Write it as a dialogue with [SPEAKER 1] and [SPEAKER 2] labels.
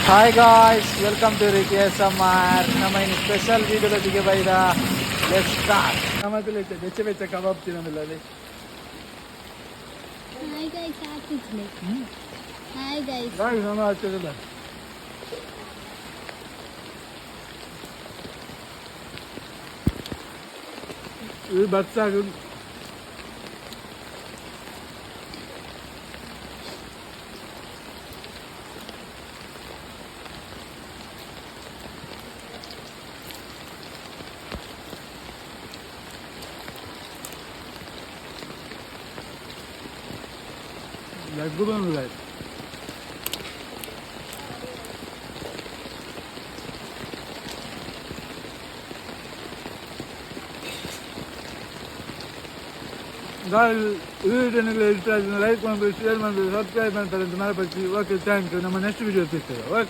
[SPEAKER 1] Hi guys, welcome to Ricky S M R. ನಮ್ಮ ಇನ್ನು special ವೀಡಿಯೋದೊಂದಿಗೆ ಬೈದ ಲೆಟ್ಸ್ ಸ್ಟಾರ್ಟ್. ನಮ್ಮಲ್ಲಿ ಬೆಚ್ಚ ಬೆಚ್ಚ ಕಬಾಬ್ ತಿನ್ನೋದಿಲ್ಲ ಅಲ್ಲಿ.
[SPEAKER 2] ಹಾಯ್ ಗೈಸ್, ಆಗ್ತಿದ್ದೆ. Hi guys.
[SPEAKER 1] ನಾನು ಆಗ್ತಿರಲಿಲ್ಲ. ಇದು ಬಸ್ಸಾಗಿ ಲಡ್ಡು ಬಂದಿದೆ. ಈ ವಿಡಿಯೋನಲ್ಲಿ ಇಷ್ಟ ಆದ್ರೆ ಲೈಕ್ ಮಾಡಬೇಕು, ಶೇರ್ ಮಾಡಬೇಕು, ಸಬ್ಸ್ಕ್ರೈಬ್ ಮಾಡ್ತಾರೆ ಅಂತ ಮರೆಪಡಿಸಿ. Okay, thank you. ನಮ್ಮ ನೆಕ್ಸ್ಟ್ ವಿಡಿಯೋ ಸಿಗ್ತದೆ. ಓಕೆ.